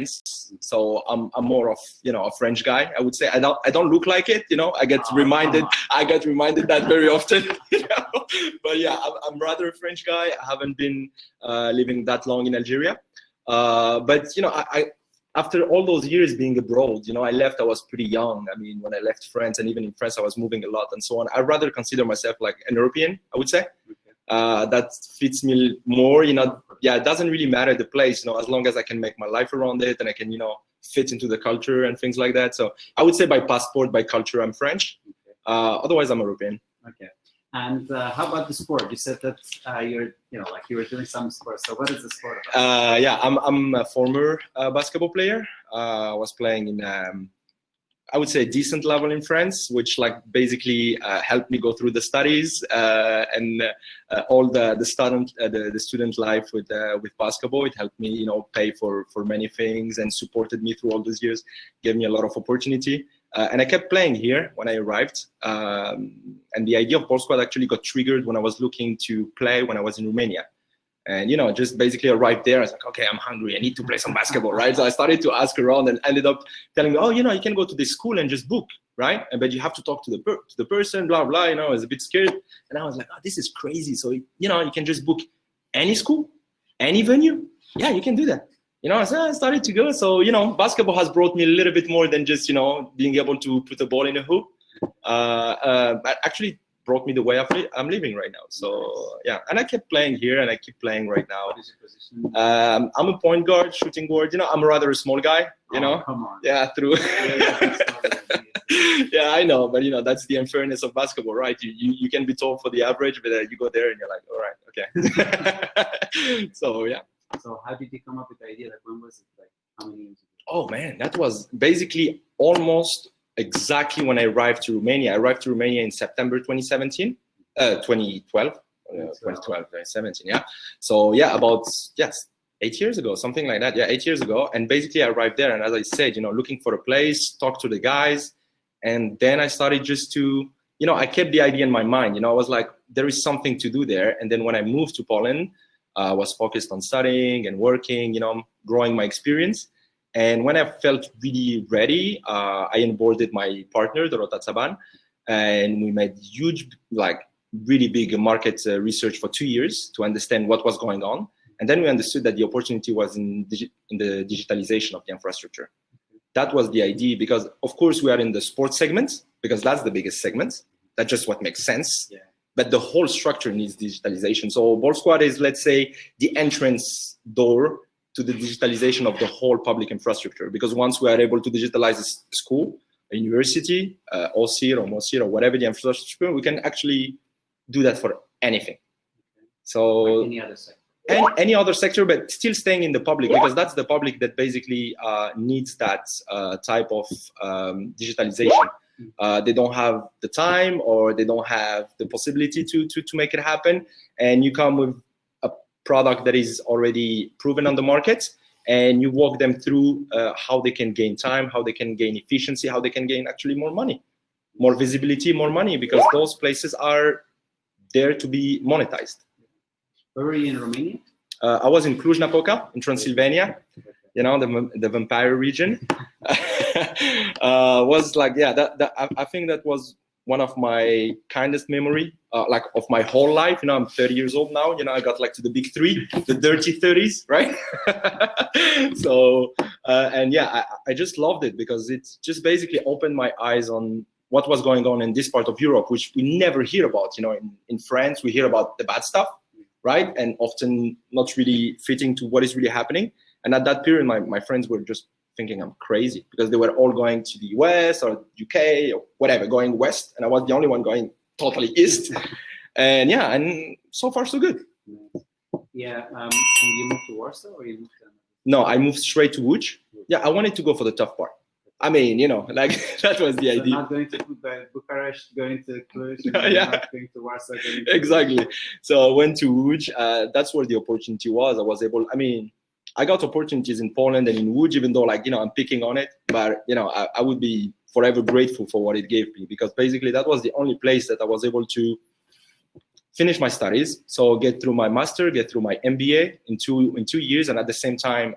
France, so I'm more of, you know, a French guy, I would say. I don't look like it, you know. I get reminded that very often. You know? But yeah, I'm rather a French guy. I haven't been living that long in Algeria, but you know, I after all those years being abroad, you know, I was pretty young. I mean, when I left France, and even in France, I was moving a lot and so on. I rather consider myself like an European, I would say. That fits me more, you know. Yeah, it doesn't really matter the place, you know, as long as I can make my life around it and I can, you know, fit into the culture and things like that. So I would say by passport, by culture, I'm French. Otherwise, I'm European. Okay. And how about the sport? You said that you're, you know, like you were doing some sport. So what is the sport about? Yeah, I'm a former basketball player. I was playing in, I would say, a decent level in France, which like basically helped me go through the studies and all the student life with basketball. It helped me, you know, pay for many things and supported me through all those years, gave me a lot of opportunity. And I kept playing here when I arrived. And the idea of Ballsquad actually got triggered when I was looking to play when I was in Romania. And, you know, just basically arrived there. I was like, okay, I'm hungry. I need to play some basketball, right? So I started to ask around and ended up telling me, oh, you know, you can go to this school and just book, right? But you have to talk to the person, blah, blah, you know. I was a bit scared. And I was like, oh, this is crazy. So, you know, you can just book any school, any venue. Yeah, you can do that. You know, so I started to go. So, you know, basketball has brought me a little bit more than just, you know, being able to put a ball in a hoop. But actually brought me the way I'm living right now. So yeah, and I kept playing here and I keep playing right now. What is your position? I'm a point guard, shooting guard. You know, I'm rather a small guy. You know, come on. Yeah, through. Yeah, I know, but you know, that's the unfairness of basketball, right? You can be tall for the average, but you go there and you're like, all right, okay. So yeah. So how did you come up with the idea? Like, when was it? Like, how many years ago? Oh man, that was basically almost exactly when I arrived to Romania. I arrived to Romania in September 2017, 2012, 2017, yeah. So yeah, about, yes, 8 years ago, something like that. Yeah, 8 years ago. And basically I arrived there, and as I said, you know, looking for a place, talk to the guys. And then I started just to, you know, I kept the idea in my mind. You know, I was like, there is something to do there. And then when I moved to Poland, I was focused on studying and working, you know, growing my experience. And when I felt really ready, I onboarded my partner, Dorota Tsaban, and we made huge, like really big market research for 2 years to understand what was going on. And then we understood that the opportunity was in the digitalization of the infrastructure. That was the idea, because of course we are in the sports segment, because that's the biggest segment. That's just what makes sense. Yeah. But the whole structure needs digitalization. So Ballsquad is, let's say, the entrance door to the digitalization of the whole public infrastructure. Because once we are able to digitalize a school, a university, OSIR or MOSIR or whatever the infrastructure, we can actually do that for anything. So like any other sector. Any other sector, but still staying in the public, because that's the public that basically needs that type of digitalization. They don't have the time, or they don't have the possibility to make it happen. And you come with a product that is already proven on the market, and you walk them through how they can gain time, how they can gain efficiency, how they can gain actually more money, more visibility, more money, because those places are there to be monetized. Where were you in Romania? I was in Cluj-Napoca in Transylvania, you know, the vampire region. Was like, yeah, I think that was one of my kindest memory, like of my whole life. You know, I'm 30 years old now. You know, I got like to the big three, the dirty 30s, right? So, and yeah, I just loved it, because it just basically opened my eyes on what was going on in this part of Europe, which we never hear about. You know, in France, we hear about the bad stuff, right? And often not really fitting to what is really happening. And at that period, my friends were just thinking I'm crazy, because they were all going to the US or UK or whatever, going west, and I was the only one going totally east. And yeah, and so far so good. Yeah, and you moved to Warsaw, or you moved to? No, I moved straight to Łódź. Yeah, I wanted to go for the tough part. I mean, you know, like that was the idea. Not going to Bucharest, going to Cluj, yeah. Not going to Warsaw. Going to exactly. So I went to Łódź. That's where the opportunity was. I was able, I mean, I got opportunities in Poland and in Łódź, even though, like, you know, I'm picking on it, but, you know, I would be forever grateful for what it gave me, because basically that was the only place that I was able to finish my studies, so get through my master, get through my MBA in 2 years, and at the same time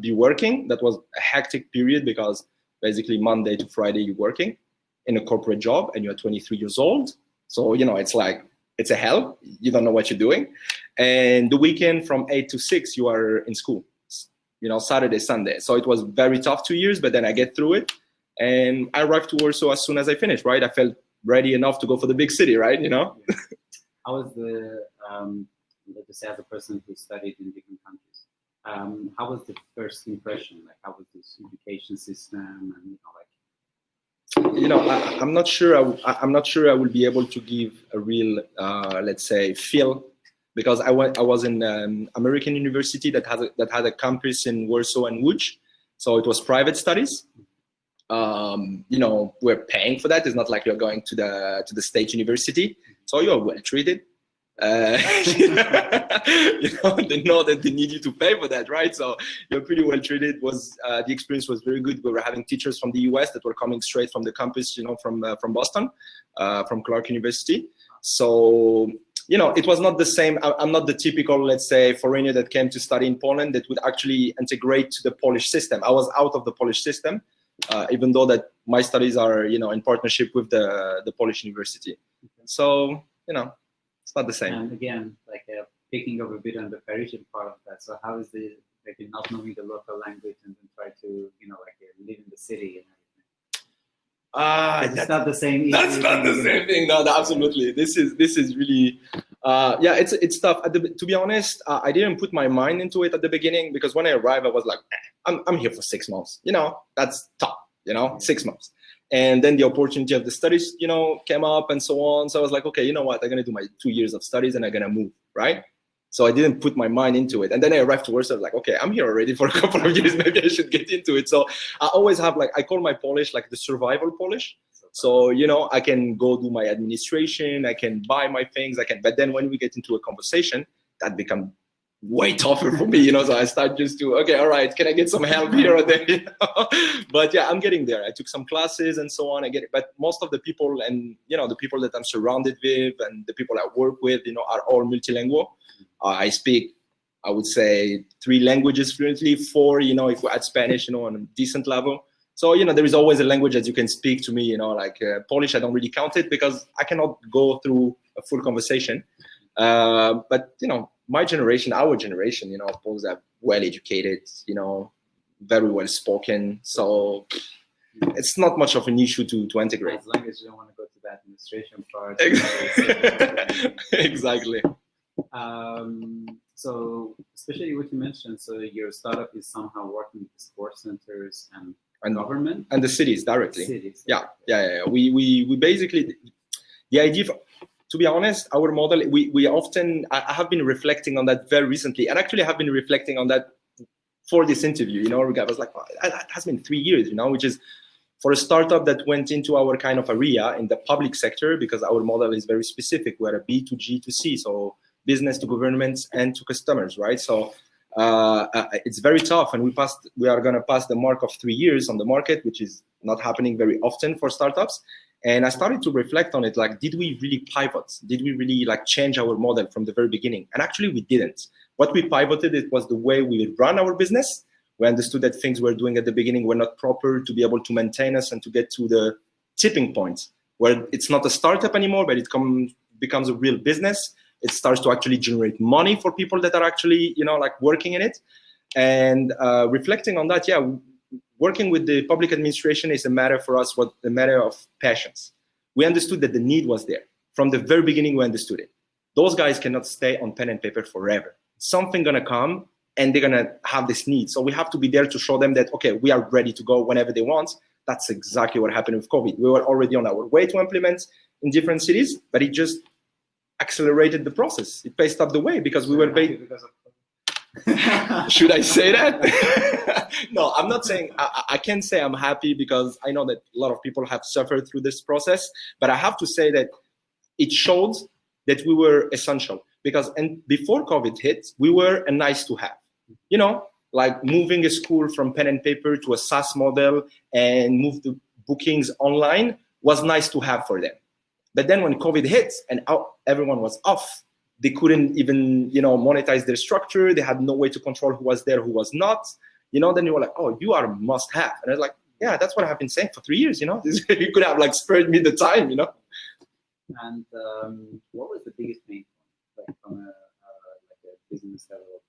be working. That was a hectic period because basically Monday to Friday you're working in a corporate job, and you're 23 years old. So it's like it's a hell. You don't know what you're doing, and the weekend from 8 to 6 you are in school. Saturday, Sunday. So it was very tough 2 years, but then I get through it, and I arrived to Warsaw as soon as I finished. Right, I felt ready enough to go for the big city. Right, How was the, let's say, as a person who studied in different countries, how was the first impression? Like, how was this education system, and I'm not sure. I'm not sure I will be able to give a real, let's say, feel, because I was in American university that had a campus in Warsaw and Łódź, so it was private studies. We're paying for that. It's not like you're going to the state university, so you're well treated. They know that they need you to pay for that, right? So you're pretty well treated. The experience was very good. We were having teachers from the US that were coming straight from the campus, from Boston, from Clark University. So it was not the same. I'm not the typical, let's say, foreigner that came to study in Poland that would actually integrate to the Polish system. I was out of the Polish system, even though that my studies are, in partnership with the Polish university. So, it's not the same. And again, like picking up a bit on the Parisian part of that. So how is the, like, not knowing the local language and then try to, live in the city and everything? It's not the same. That's not the same thing. No, absolutely. This is really, it's tough. To be honest, I didn't put my mind into it at the beginning, because when I arrived, I was like, I'm here for 6 months. That's tough. 6 months. And then the opportunity of the studies, came up and so on. So I was like, okay, you know what? I'm going to do my 2 years of studies and I'm going to move, right? So I didn't put my mind into it. And then I arrived to Warsaw. I was like, okay, I'm here already for a couple of years. Maybe I should get into it. So I always have, I call my Polish like the survival Polish. So, I can go do my administration. I can buy my things. But then when we get into a conversation, that becomes way tougher for me, So I start just to, okay, all right, can I get some help here or there? But yeah, I'm getting there. I took some classes and so on. I get it. But most of the people and, the people that I'm surrounded with and the people I work with, are all multilingual. I speak, I would say, 3 languages fluently, 4, if we add Spanish, on a decent level. So, there is always a language that you can speak to me, Polish, I don't really count it because I cannot go through a full conversation. But, my generation, our generation, Poles are well educated, very well spoken. So it's not much of an issue to integrate. As long as you don't want to go to the administration part. Exactly. So especially what you mentioned, so your startup is somehow working with sports centers and government? And the cities directly. Cities. Yeah. We basically, the idea, to be honest, our model, we often, I have been reflecting on that very recently, and actually I have been reflecting on that for this interview, I was like, oh, that has been 3 years, which is for a startup that went into our kind of area in the public sector, because our model is very specific. We're a B2G2C, so business to governments and to customers, right? So it's very tough, and we are going to pass the mark of 3 years on the market, which is not happening very often for startups. And I started to reflect on it, like, did we really pivot? Did we really change our model from the very beginning? And actually we didn't. What we pivoted, it was the way we run our business. We understood that things we're doing at the beginning were not proper to be able to maintain us and to get to the tipping point where it's not a startup anymore, but it becomes a real business. It starts to actually generate money for people that are actually, working in it. And reflecting on that, working with the public administration is a matter for us, a matter of passions. We understood that the need was there. From the very beginning, we understood it. Those guys cannot stay on pen and paper forever. Something gonna come and they're gonna have this need. So we have to be there to show them that, okay, we are ready to go whenever they want. That's exactly what happened with COVID. We were already on our way to implement in different cities, but it just accelerated the process. It paced up the way because we were Should I say that? No, I'm not saying, I can't say I'm happy because I know that a lot of people have suffered through this process, but I have to say that it showed that we were essential because before COVID hit, we were a nice to have, like moving a school from pen and paper to a SaaS model and move the bookings online was nice to have for them. But then when COVID hit and everyone was off, they couldn't even, monetize their structure. They had no way to control who was there, who was not. Then you were like, oh, you are a must-have. And I was like, yeah, that's what I've been saying for 3 years. You could have spared me the time. And what was the biggest pain point, from a business development?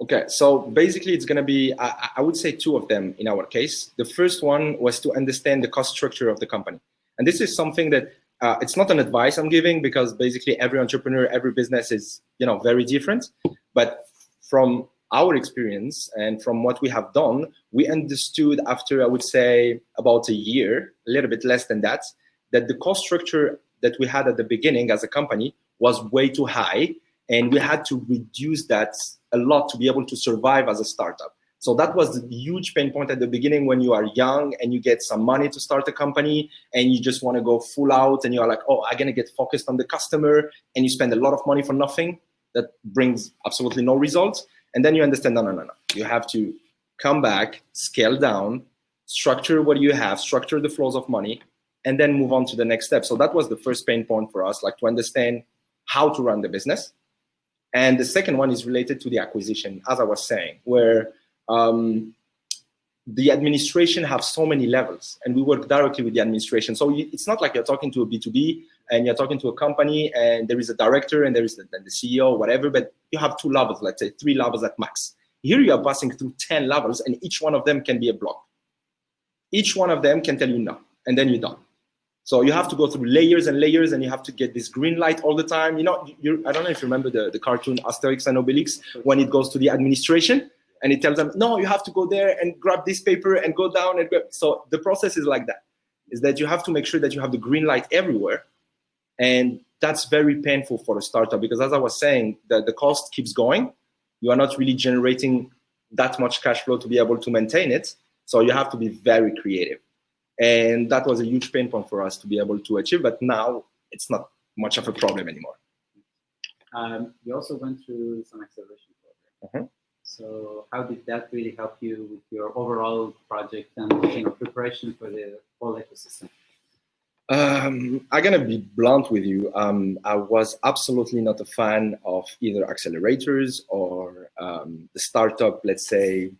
Okay, so basically it's going to be, I would say 2 of them in our case. The first one was to understand the cost structure of the company. And this is something that it's not an advice I'm giving, because basically every entrepreneur, every business is, very different. But from our experience and from what we have done, we understood after, I would say, about a year, a little bit less than that the cost structure that we had at the beginning as a company was way too high. And we had to reduce that a lot to be able to survive as a startup. So that was the huge pain point at the beginning when you are young and you get some money to start a company and you just want to go full out and you're like, oh, I'm going to get focused on the customer, and you spend a lot of money for nothing that brings absolutely no results. And then you understand, no. You have to come back, scale down, structure what you have, structure the flows of money, and then move on to the next step. So that was the first pain point for us, to understand how to run the business. And the second one is related to the acquisition, as I was saying, where the administration have so many levels, and we work directly with the administration. So it's not like you're talking to a B2B and you're talking to a company and there is a director and there is the CEO, whatever, but you have 2 levels, let's say 3 levels at max. Here you are passing through 10 levels, and each one of them can be a block. Each one of them can tell you no, and then you're done. So you have to go through layers and layers, and you have to get this green light all the time. I don't know if you remember the cartoon Asterix and Obelix, when it goes to the administration and it tells them, no, you have to go there and grab this paper and go down. And so the process is like that, is that you have to make sure that you have the green light everywhere. And that's very painful for a startup, because as I was saying, the cost keeps going. You are not really generating that much cash flow to be able to maintain it. So you have to be very creative. And that was a huge pain point for us to be able to achieve, but now it's not much of a problem anymore. You also went through some acceleration program. So how did that really help you with your overall project and preparation for the whole ecosystem? I'm gonna be blunt with you. I was absolutely not a fan of either accelerators or the startup, let's say,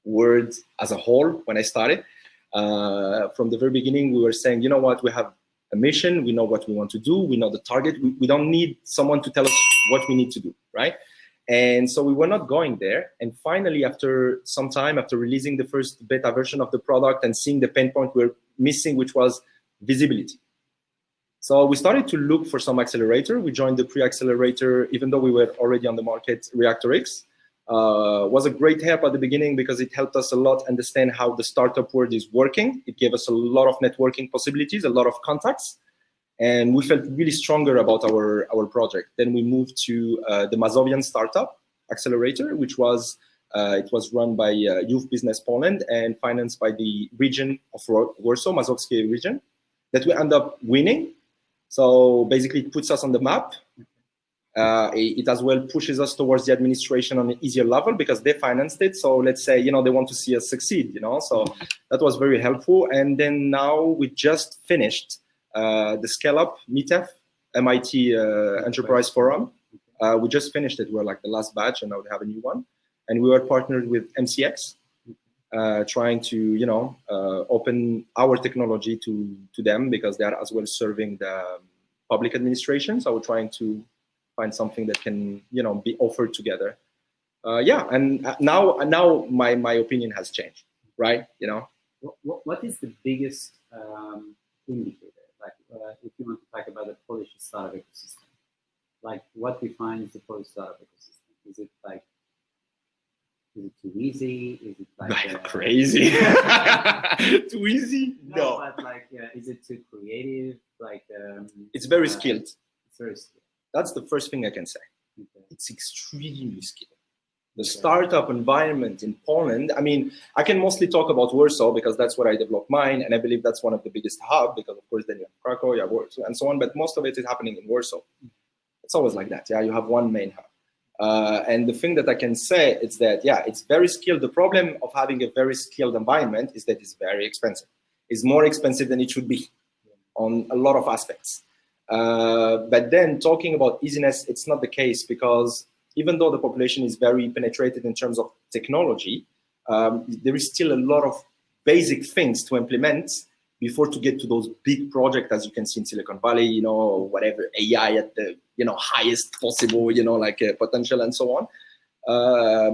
word as a whole when I started. From the very beginning, we were saying, you know what, we have a mission, we know what we want to do, we know the target, we don't need someone to tell us what we need to do, right? And so we were not going there. And finally, after some time, after releasing the first beta version of the product and seeing the pain point we're missing, which was visibility. So we started to look for some accelerator. We joined the pre-accelerator, even though we were already on the market, ReactorX. Was a great help at the beginning because it helped us a lot understand how the startup world is working. It gave us a lot of networking possibilities, a lot of contacts, and we felt really stronger about our project. Then we moved to the Mazovian Startup Accelerator, which was it was run by Youth Business Poland and financed by the region of Warsaw, Mazowskie region, that we end up winning. So basically it puts us on the map. It as well pushes us towards the administration on an easier level because they financed it. So let's say, they want to see us succeed, so that was very helpful. And then now we just finished the Scale Up Meetup, MIT Enterprise Forum. We just finished it. We're like the last batch, and now we have a new one. And we were partnered with MCX, trying to, open our technology to them because they are as well serving the public administration. So we're trying to find something that can, be offered together. And now my opinion has changed, right? What is the biggest indicator? Like, if you want to talk about the Polish startup ecosystem, like what defines the Polish startup ecosystem? Is it too easy? Is it like crazy? Too easy? No. But is it too creative? It's very skilled. It's very skilled. That's the first thing I can say. Okay. It's extremely skilled. The startup environment in Poland, I can mostly talk about Warsaw because that's where I developed mine, and I believe that's one of the biggest hubs because, of course, then you have Krakow, you have Warsaw, and so on, but most of it is happening in Warsaw. It's always like that, you have one main hub. And the thing that I can say is that, it's very skilled. The problem of having a very skilled environment is that it's very expensive. It's more expensive than it should be. on a lot of aspects. But then talking about easiness, it's not the case, because even though the population is very penetrated in terms of technology, there is still a lot of basic things to implement before to get to those big projects, as you can see in Silicon Valley, you know, whatever, AI at the, you know, highest possible, you know, like potential and so on.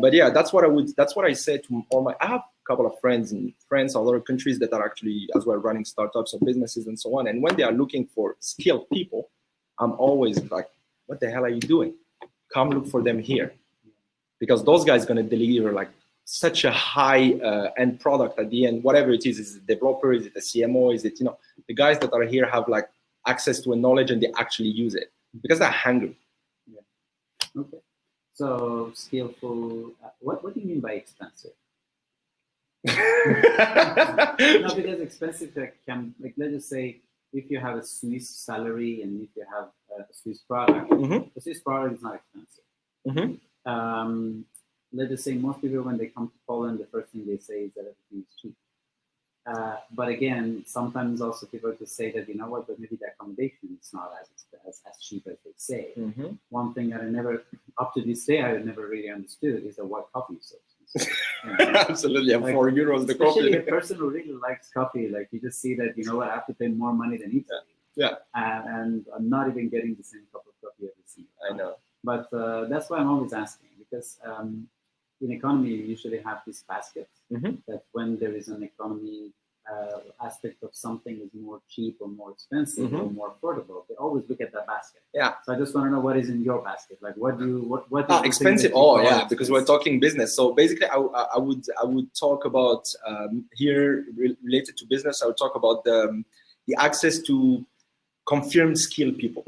But yeah, that's what I say to all my, I have a couple of friends in France or other countries that are actually as well running startups or businesses and so on. And when they are looking for skilled people, I'm always like, what the hell are you doing? Come look for them here. Because those guys are going to deliver like such a high end product at the end, whatever it is a developer, is it a CMO, is it, you know, the guys that are here have like access to a knowledge and they actually use it because they're hungry. Yeah. Okay. So skillful, what do you mean by expensive? No, because expensive can, like, let's just say if you have a Swiss salary and if you have a Swiss product, the Swiss product is not expensive. Let's just say most people, when they come to Poland, the first thing they say is that everything is cheap. But again, sometimes also people just say that, you know what, but maybe the accommodation is not as cheap as they say. One thing that I never, up to this day, I never really understood is that why coffee is so expensive. Absolutely, and like, €4 the coffee. Especially a person who really likes coffee, like you just see that, you know what, I have to pay more money than Italy. Yeah. And I'm not even getting the same cup of coffee every single time. I know. But that's why I'm always asking, because in economy, you usually have this basket that when there is an economy aspect of something is more cheap or more expensive or more affordable, they always look at that basket. Yeah. So I just want to know what is in your basket. Like, what expensive? Oh, yeah, because we're talking business. So basically, I would talk about here related to business. I would talk about the access to confirmed skilled people.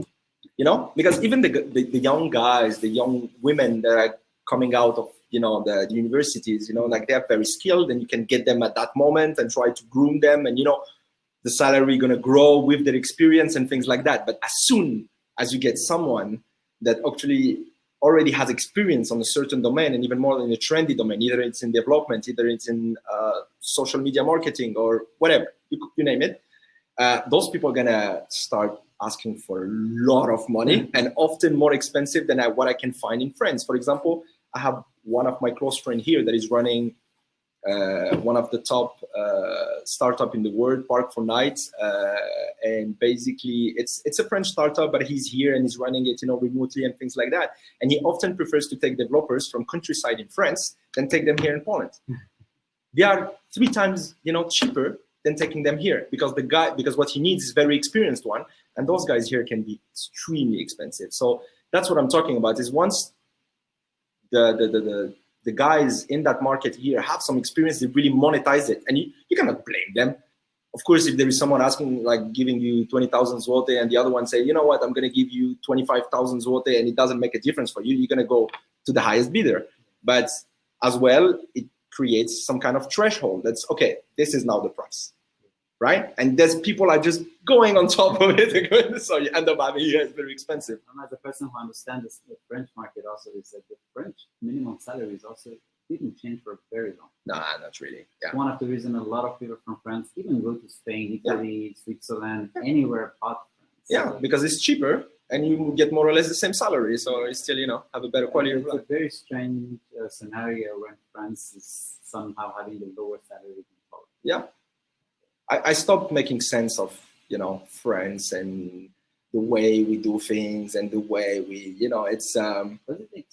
You know, because even the young guys, the young women that are coming out of, you know, the universities, you know, like they're very skilled and you can get them at that moment and try to groom them, and, you know, the salary going to grow with their experience and things like that. But as soon as you get someone that actually already has experience on a certain domain, and even more in a trendy domain, either it's in development, either it's in social media marketing or whatever, you name it, those people are going to start asking for a lot of money and often more expensive than what I can find in France. For example, I have one of my close friends here that is running one of the top startup in the world, Park for Nights, and basically it's a French startup, but he's here and he's running it, you know, remotely and things like that. And he often prefers to take developers from countryside in France than take them here in Poland. They are 3 times, you know, cheaper than taking them here because what he needs is very experienced one, and those guys here can be extremely expensive. So that's what I'm talking about. Is once the guys in that market here have some experience, they really monetize it, and you cannot blame them. Of course, if there is someone asking, like giving you 20,000 zloty, and the other one say, you know what, I'm going to give you 25,000 zloty, and it doesn't make a difference for you, you're going to go to the highest bidder. But as well, it creates some kind of threshold. That's okay. This is now the price, right? And there's people are just going on top of it, so you end up having it's very expensive. And as a person who understands the French market, also is that the French minimum salaries also didn't change for very long. No, not really. Yeah. One of the reasons a lot of people from France even go to Spain, Italy, Switzerland, anywhere apart from France. Yeah, so, because it's cheaper and you get more or less the same salary, so you still, you know, have a better quality of life. It's a very strange scenario when France is somehow having the lower salary than Poland. Yeah. I stopped making sense of, you know, France and the way we do things and the way we, you know, it's... Does it make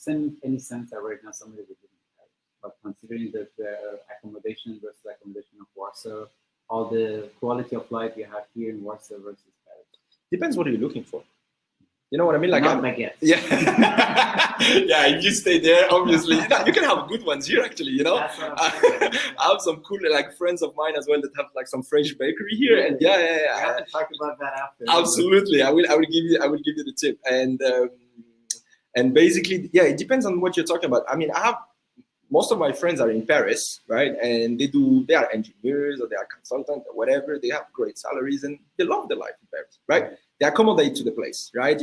any sense that right now somebody would live in Paris? But considering that the accommodation versus accommodation of Warsaw, all the quality of life you have here in Warsaw versus Paris? Depends what you're looking for. You know what I mean? Like, not baguettes. Yeah. Yeah, if you stay there, obviously, you can have good ones here, actually, you know? I have some cool, like, friends of mine as well that have, like, some French bakery here. Really? And yeah. We have to talk about that after. Absolutely. I will give you the tip. And basically, yeah, it depends on what you're talking about. I mean, most of my friends are in Paris, right? And they are engineers or they are consultants or whatever. They have great salaries and they love the life in Paris, right? They accommodate to the place, right?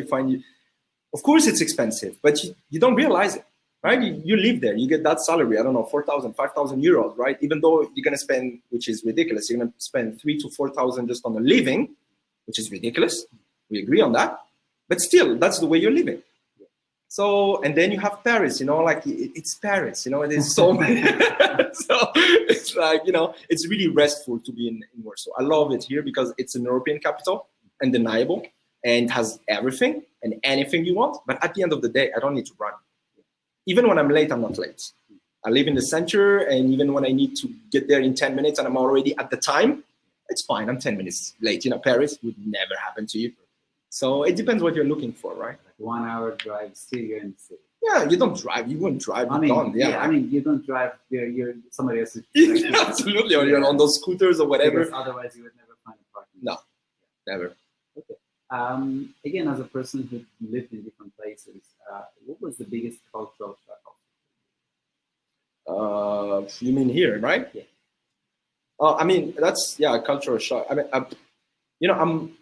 Of course it's expensive, but you don't realize it, right? You live there, you get that salary, I don't know, 4,000, 5,000 euros, right? Even though you're gonna spend, which is ridiculous, you're gonna spend 3,000 to 4,000 just on a living, which is ridiculous. We agree on that. But still, that's the way you're living. So, and then you have Paris, like it's Paris, there's so many. So it's like, it's really restful to be in Warsaw. I love it here because it's an European capital, undeniable, and it has everything and anything you want. But at the end of the day, I don't need to run. Even when I'm late, I'm not late. I live in the center, and even when I need to get there in 10 minutes and I'm already at the time, it's fine. I'm 10 minutes late. Paris would never happen to you. So it depends what you're looking for, right? Like 1 hour drive, still you're in the city. Yeah, you don't drive. You wouldn't drive. I mean, you don't drive. You're somebody else's. Absolutely, or you're on those scooters or whatever. Because otherwise, you would never find a parking. No, never. Okay. Again, as a person who lived in different places, what was the biggest cultural shock? You mean here, right? Yeah. I mean, that's a cultural shock. I mean, I'm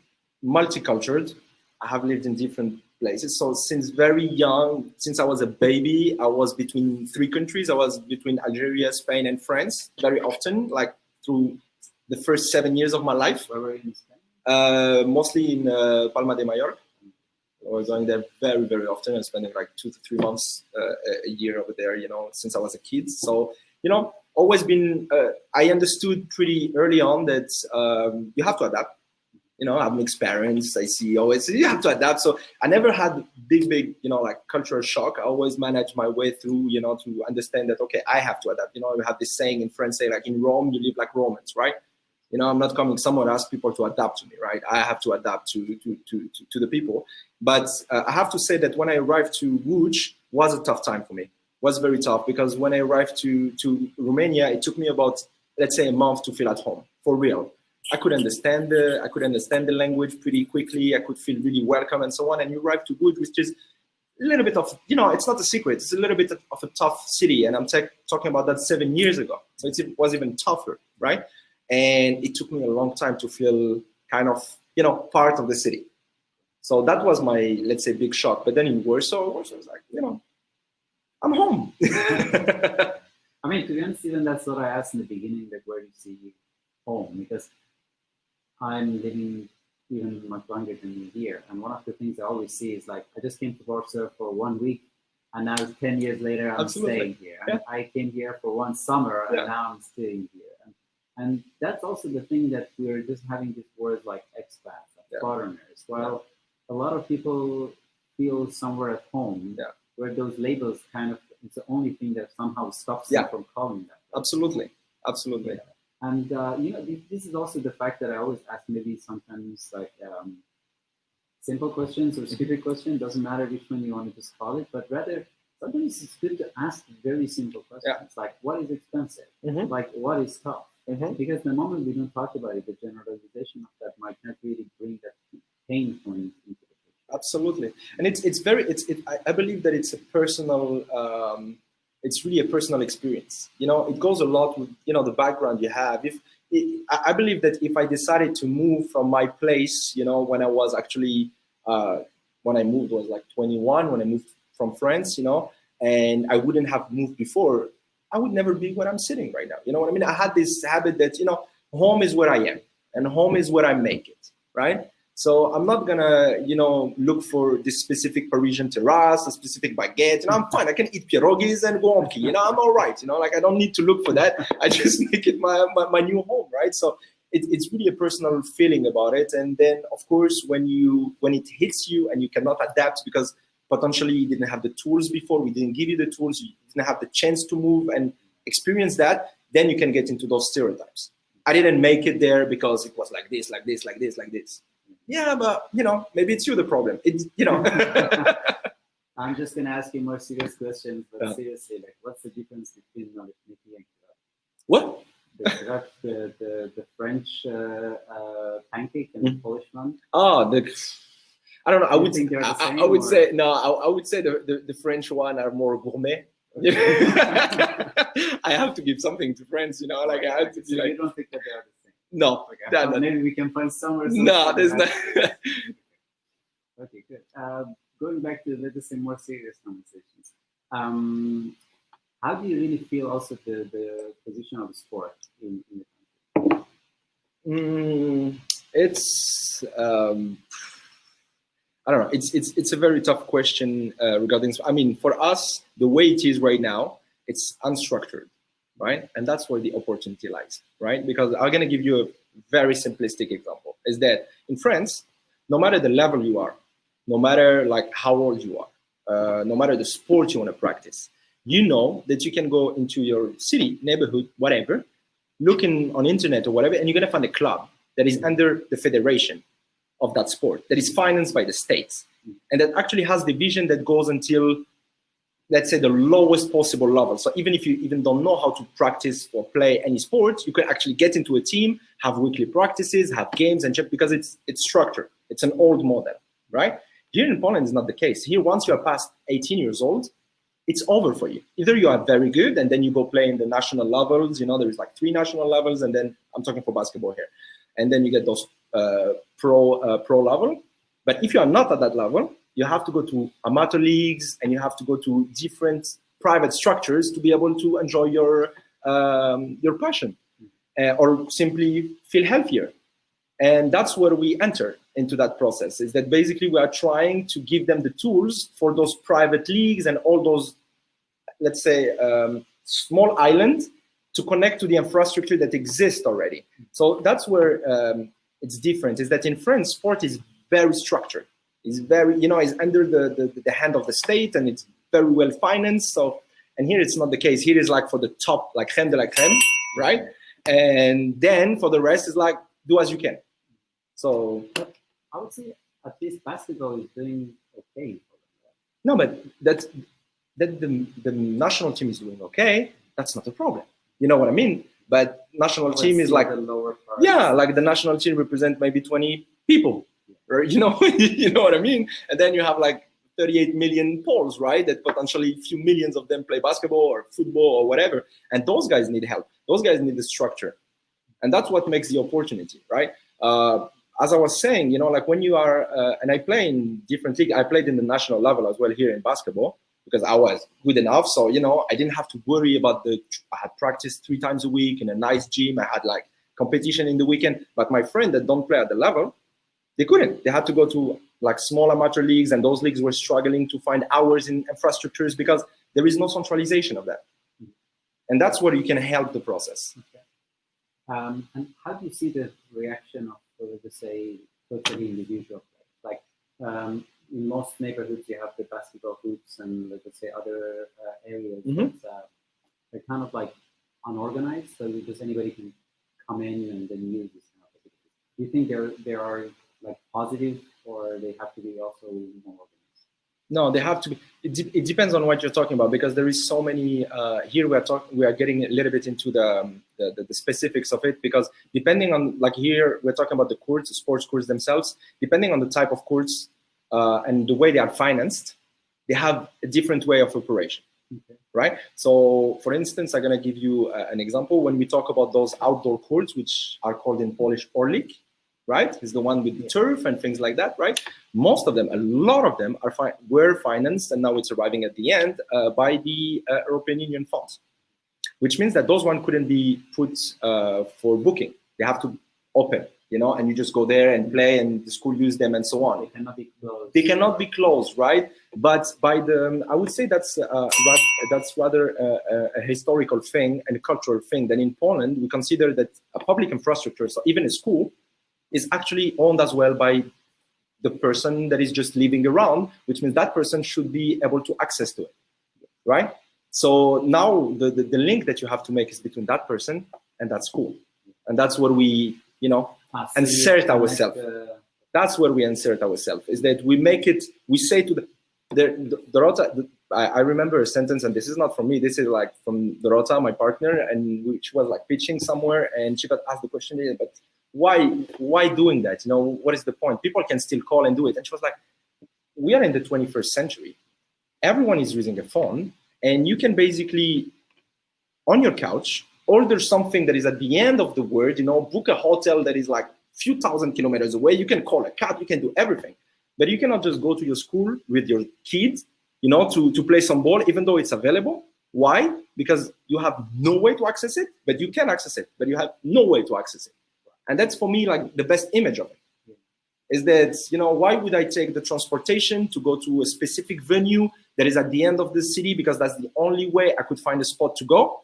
multicultural. I have lived in different places. So since very young, since I was a baby, I was between 3 countries. I was between Algeria, Spain, and France very often, like through the first 7 years of my life. Where were you in Spain? Mostly in Palma de Mallorca. I was going there very, very often and spending like 2 to 3 months a year over there, since I was a kid. So, always been, I understood pretty early on that you have to adapt. I have mixed parents. I see always you have to adapt. So I never had big, like cultural shock. I always managed my way through, to understand that, okay, I have to adapt. We have this saying in French, say like in Rome, you live like Romans, right? I'm not coming somewhere to ask people to adapt to me, right? I have to adapt to the people. But I have to say that when I arrived to Łódź was a tough time for me. Was very tough because when I arrived to Romania, it took me about, let's say, a month to feel at home, for real. I could understand the language pretty quickly. I could feel really welcome and so on. And you arrive to Łódź, which is a little bit of, it's not a secret. It's a little bit of a tough city. And I'm talking about that 7 years ago. So it was even tougher, right? And it took me a long time to feel kind of, part of the city. So that was my, let's say, big shock. But then in Warsaw was like, I'm home. I mean, to be honest, even that's what I asked in the beginning, like, where do you see home? Because I'm living even much longer than you here. And one of the things I always see is like, I just came to Warsaw for 1 week, and now 10 years later, I'm staying here. And I came here for 1 summer, and now I'm staying here. And that's also the thing that we're just having these words like expats, like foreigners. While a lot of people feel somewhere at home, where those labels kind of, it's the only thing that somehow stops them from calling that. Absolutely. Yeah. And, this is also the fact that I always ask maybe sometimes like simple questions or stupid questions, doesn't matter which one you want to just call it, but rather sometimes it's good to ask very simple questions, like what is expensive? Like what is tough? Because the moment we don't talk about it, the generalization of that might not really bring that pain point into the picture. Absolutely. And I believe that it's a personal, it's really a personal experience. It goes a lot with, the background you have. I believe that if I decided to move from my place, when I was actually, when I moved was like 21, when I moved from France, and I wouldn't have moved before, I would never be where I'm sitting right now. You know what I mean? I had this habit that, home is where I am and home is where I make it, right? So I'm not gonna, look for this specific Parisian terrace, a specific baguette. I'm fine. I can eat pierogies and guamki. I'm all right. Like I don't need to look for that. I just make it my new home, right? So it's really a personal feeling about it. And then of course, when it hits you and you cannot adapt because potentially you didn't have the tools before, we didn't give you the tools, you didn't have the chance to move and experience that, then you can get into those stereotypes. I didn't make it there because it was like this, like this, like this, like this. Yeah, but maybe it's you the problem. I'm just gonna ask you more serious questions, but seriously, like, what's the difference between Nikki and kebab? What? The French pancake and the Polish one. Oh, I don't know. I would say no. I would say the French one are more gourmet. I have to give something to France, like I have to. So you don't think that they are the same? No. Okay, maybe we can find somewhere. No, there's not. Okay, good. Going back to, let's say, more serious conversations. How do you really feel also the position of sport in the country? It's it's I don't know. It's a very tough question regarding. I mean, for us, the way it is right now, it's unstructured, right? And that's where the opportunity lies, right? Because I'm gonna give you a very simplistic example. Is that in France, no matter the level you are, no matter like how old you are, no matter the sport you want to practice, you know that you can go into your city, neighborhood, whatever, looking on internet or whatever, and you're gonna find a club that is under the federation of that sport, that is financed by the states, and that actually has the vision that goes until, let's say, the lowest possible level. So even if you even don't know how to practice or play any sports, you can actually get into a team, have weekly practices, have games, and because it's structured. It's an old model, right? Here in Poland, it's not the case. Here, once you are past 18 years old, it's over for you. Either you are very good, and then you go play in the national levels. You know, there's like 3 national levels, and then I'm talking for basketball here, and then you get those pro level. But if you are not at that level, you have to go to amateur leagues, and you have to go to different private structures to be able to enjoy your passion, or simply feel healthier. And that's where we enter into that process, is that basically we are trying to give them the tools for those private leagues and all those, let's say, small islands to connect to the infrastructure that exists already. So that's where it's different, is that in France, sport is very structured. It's very, you know, it's under the hand of the state, and it's very well financed. So, and here it's not the case. Here is like for the top, like crème de la crème, right? And then for the rest is like, do as you can. So I would say at least basketball is doing okay. No, but that the national team is doing okay. That's not a problem. You know what I mean? But national team is like, yeah, like the national team represent maybe 20 people, or, you know, you know what I mean? And then you have like 38 million Poles, right? That potentially a few millions of them play basketball or football or whatever. And those guys need help. Those guys need the structure. And that's what makes the opportunity, right? As I was saying, you know, like when you are, and I play in different leagues, I played in the national level as well here in basketball, because I was good enough. So, you know, I didn't have to worry about I had practice 3 times a week in a nice gym. I had like competition in the weekend. But my friend that don't play at the level, they couldn't. They had to go to like small amateur leagues, and those leagues were struggling to find hours in infrastructures because there is no centralization of that. And that's where you can help the process. Okay. And how do you see the reaction of, let's say, totally individual players? Like in most neighborhoods, you have the basketball hoops and, let's say, other areas that they're kind of like unorganized, so just anybody can come in and then use this kind of facilities. Do you think there are like positive, or they have to be also more organized? No, they have to be. It depends on what you're talking about, because there is so many. Here we are getting a little bit into the specifics of it, because depending on, like here we're talking about the courts, the sports courts themselves. Depending on the type of courts and the way they are financed, they have a different way of operation, right? So, for instance, I'm gonna give you an example. When we talk about those outdoor courts, which are called in Polish orlik, right? Is the one with the turf and things like that, right? Most of them, a lot of them were financed, and now it's arriving at the end by the European Union funds, which means that those ones couldn't be put for booking. They have to open, you know, and you just go there and play, and the school use them and so on. They cannot be closed. They cannot be closed, right? But by I would say that's rather a historical thing and a cultural thing. That in Poland, we consider that a public infrastructure, so even a school, is actually owned as well by the person that is just living around, which means that person should be able to access to it, right? So now the link that you have to make is between that person and that school. And that's where we, you know, insert ourselves. That's where we insert ourselves, is that we make it, we say to I remember a sentence, and this is not from me, this is like from Dorota, my partner, and she was like pitching somewhere, and she got asked the question, but why doing that? You know, what is the point? People can still call and do it. And she was like, we are in the 21st century. Everyone is using a phone, and you can basically, on your couch, order something that is at the end of the world, you know, book a hotel that is like a few thousand kilometers away. You can call a cab, you can do everything. But you cannot just go to your school with your kids, you know, to play some ball, even though it's available. Why? Because you have no way to access it, but you can access it, but you have no way to access it. And that's, for me, like the best image of it. is that, why would I take the transportation to go to a specific venue that is at the end of the city because that's the only way I could find a spot to go,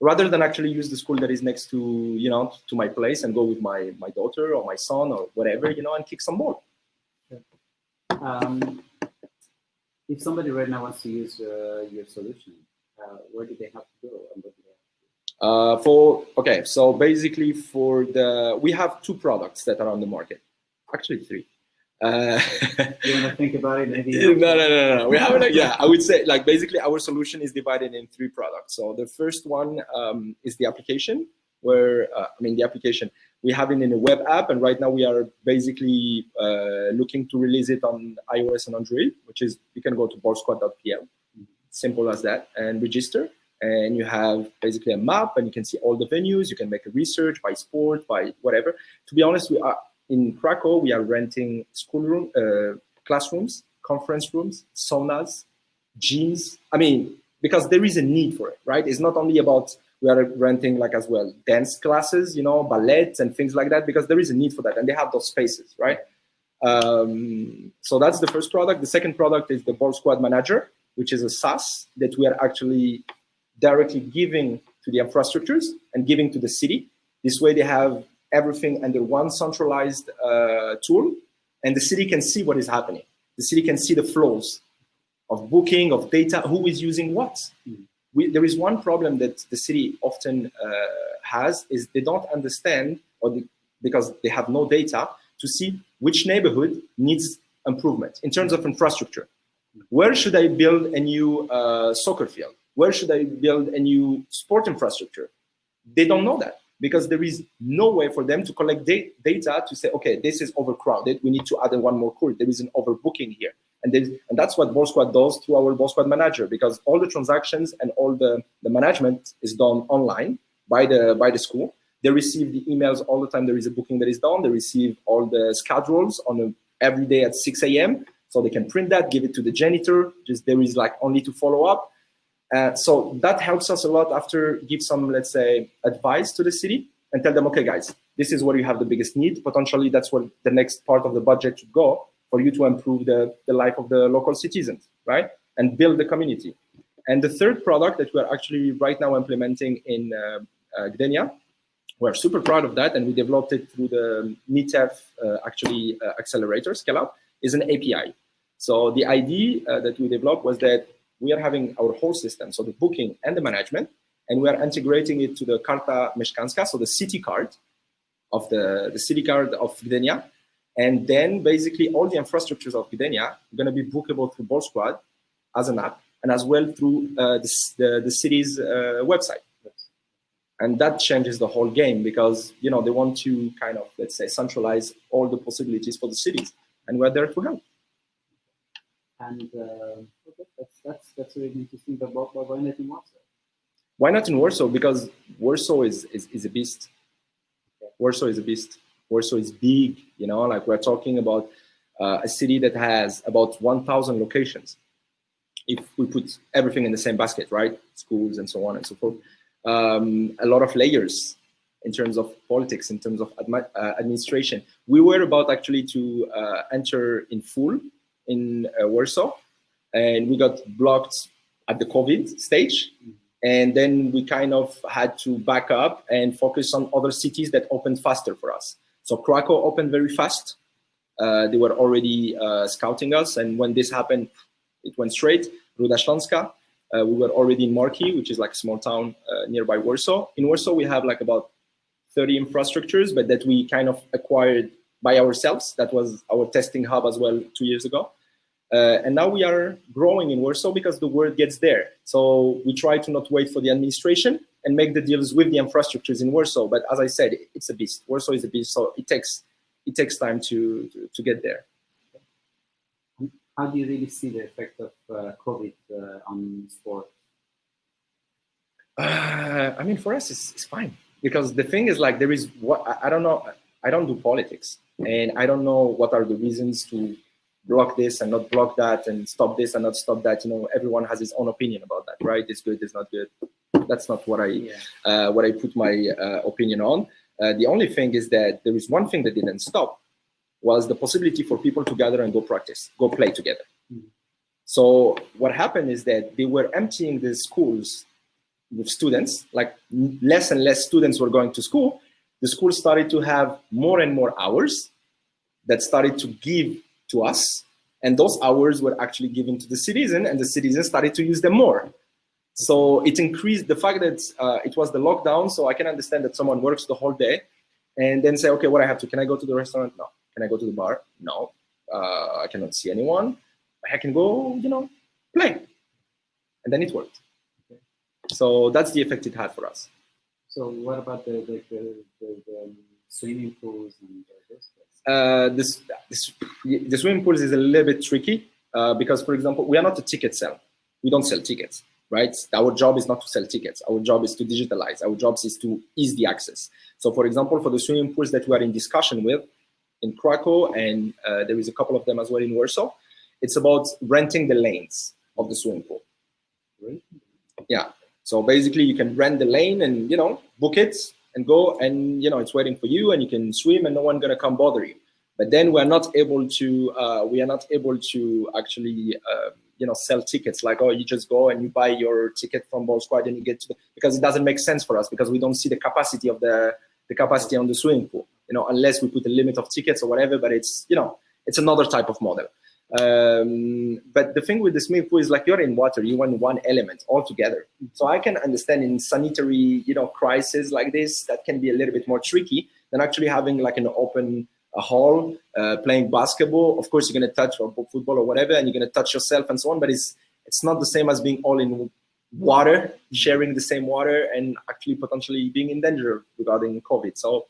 rather than actually use the school that is next to, to my place and go with my daughter or my son or whatever, and kick some ball. If somebody right now wants to use your solution, where do they have to go? And what do they have to do? So basically we have 2 products that are on the market. Actually 3. You want to think about it? Maybe. No. We haven't. Yeah, I would say basically our solution is divided in 3 products. So the first one is the application, where the application we have it in a web app, and right now we are basically looking to release it on iOS and Android, which is you can go to Ballsquad.pl, simple as that, and register. And you have basically a map, and you can see all the venues. You can make a research by sport, by whatever. To be honest, we are in Krakow. We are renting schoolroom, classrooms, conference rooms, saunas, gyms. Because there is a need for it, right? It's not only about we are renting as well dance classes, ballet and things like that, because there is a need for that, and they have those spaces, right? So that's the first product. The second product is the Ball Squad Manager, which is a SaaS that we are actually directly giving to the infrastructures and giving to the city. This way they have everything under one centralized tool, and the city can see what is happening. The city can see the flows of booking, of data, who is using what. There is one problem that the city often has, is they don't understand, because they have no data, to see which neighborhood needs improvement in terms of infrastructure. Where should I build a new soccer field? Where should I build a new sport infrastructure? They don't know that, because there is no way for them to collect data to say, okay, this is overcrowded. We need to add one more court. There is an overbooking here. And that's what Ball Squad does through our Ball Squad Manager, because all the transactions and all the management is done online by the school. They receive the emails all the time. There is a booking that is done. They receive all the schedules every day at 6 a.m. So they can print that, give it to the janitor. There is only to follow up. So that helps us a lot after give some, let's say, advice to the city and tell them, okay, guys, this is where you have the biggest need. Potentially, that's where the next part of the budget should go for you to improve the life of the local citizens, right? And build the community. And the third product that we're actually right now implementing in Gdynia, we're super proud of that, and we developed it through the NITEF accelerator, Scale Up, is an API. So the idea that we developed was that we are having our whole system, so the booking and the management, and we are integrating it to the Karta Mieszkanska, so the city card of the city card of Gdynia. And then basically all the infrastructures of Gdynia are going to be bookable through Ball Squad as an app, and as well through the city's website. And that changes the whole game, because they want to kind of, let's say, centralize all the possibilities for the cities, and we're there to help. And that's really interesting. But why not in Warsaw? Why not in Warsaw? Because Warsaw is a beast. Warsaw is a beast. Warsaw is big. We're talking about a city that has about 1,000 locations. If we put everything in the same basket, right? Schools and so on and so forth. A lot of layers in terms of politics, in terms of administration. We were about actually to enter in full in Warsaw, and we got blocked at the COVID stage. And then we kind of had to back up and focus on other cities that opened faster for us. So Krakow opened very fast. They were already scouting us. And when this happened, it went straight. Ruda Śląska. We were already in Marki, which is like a small town nearby Warsaw. In Warsaw, we have about 30 infrastructures, but that we kind of acquired by ourselves. That was our testing hub as well 2 years ago. And now we are growing in Warsaw because the word gets there. So we try to not wait for the administration and make the deals with the infrastructures in Warsaw. But as I said, it's a beast. Warsaw is a beast, so it takes time to get there. How do you really see the effect of COVID on sport? For us, it's fine, because the thing is there is I don't know. I don't do politics, and I don't know what are the reasons to block this and not block that, and stop this and not stop that. Everyone has his own opinion about that, right? It's good, it's not good. That's not what I put my opinion on. The only thing is that there is one thing that didn't stop, was the possibility for people to gather and go practice, go play together. So what happened is that they were emptying the schools with students, like less and less students were going to school. The school started to have more and more hours that started to give to us. And those hours were actually given to the citizen, and the citizens started to use them more. So it increased the fact that it was the lockdown. So I can understand that someone works the whole day and then say, okay, what I have to, can I go to the restaurant? No. Can I go to the bar? No. I cannot see anyone. I can go, you know, play. And then it worked. Okay. So that's the effect it had for us. So what about the swimming pools and those things? The swimming pools is a little bit tricky because, for example, we are not a ticket seller. We don't sell tickets, right? Our job is not to sell tickets. Our job is to digitalize. Our job is to ease the access. So, for example, for the swimming pools that we are in discussion with in Krakow, and there is a couple of them as well in Warsaw, it's about renting the lanes of the swimming pool. Right. Yeah. So basically, you can rent the lane and, you know, book it and go, and, you know, it's waiting for you, and you can swim, and no one's gonna come bother you. But then we're not able to actually you know, sell tickets like, oh, you just go and you buy your ticket from Ballsquad and you get to because it doesn't make sense for us, because we don't see the capacity of the capacity on the swimming pool, you know, unless we put a limit of tickets or whatever. But it's, you know, it's another type of model. But the thing with the swimming pool is, like, you're in water, you want one element altogether. So I can understand in sanitary, you know, crisis like this, that can be a little bit more tricky than actually having like an open hall, playing basketball. Of course, you're going to touch, or football or whatever, and you're going to touch yourself and so on, but it's not the same as being all in water, sharing the same water, and actually potentially being in danger regarding COVID. So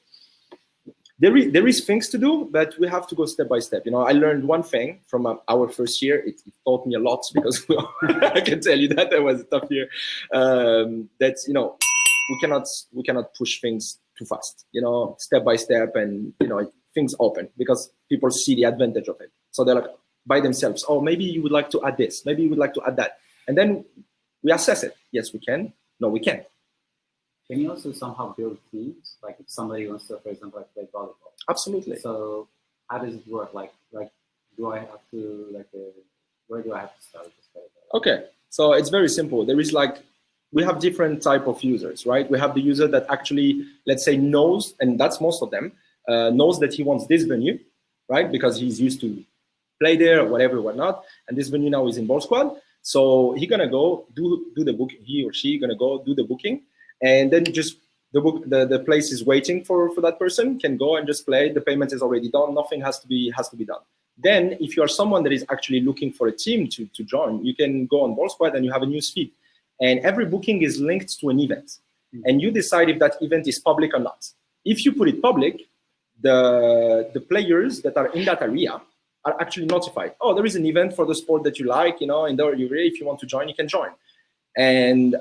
there is things to do, but we have to go step by step. You know, I learned one thing from our first year. It taught me a lot, because I can tell you that was a tough year. That, you know, we cannot push things too fast. You know, step by step, and, you know, things open because people see the advantage of it. So they're like, by themselves, oh, maybe you would like to add this, maybe you would like to add that, and then we assess it. Yes, we can. No, we can't. Can you also somehow build teams? Like if somebody wants to, for example, like play volleyball. Absolutely. So how does it work? Like do I have to where do I have to start? Okay, so it's very simple. There is we have different type of users, right? We have the user that actually, let's say, knows, and that's most of them, knows that he wants this venue, right? Because he's used to play there or whatever, whatnot. And this venue now is in Ballsquad. So he's gonna go do the booking. He or she gonna go do the booking, and then just the place is waiting for that person, can go and just play. The payment is already done. Nothing has to be done. Then if you are someone that is actually looking for a team to join, you can go on Ballsquad and you have a news feed. And every booking is linked to an event. And you decide if that event is public or not. If you put it public, the players that are in that area are actually notified. Oh, there is an event for the sport that you like, you know, in the area. If you want to join, you can join. And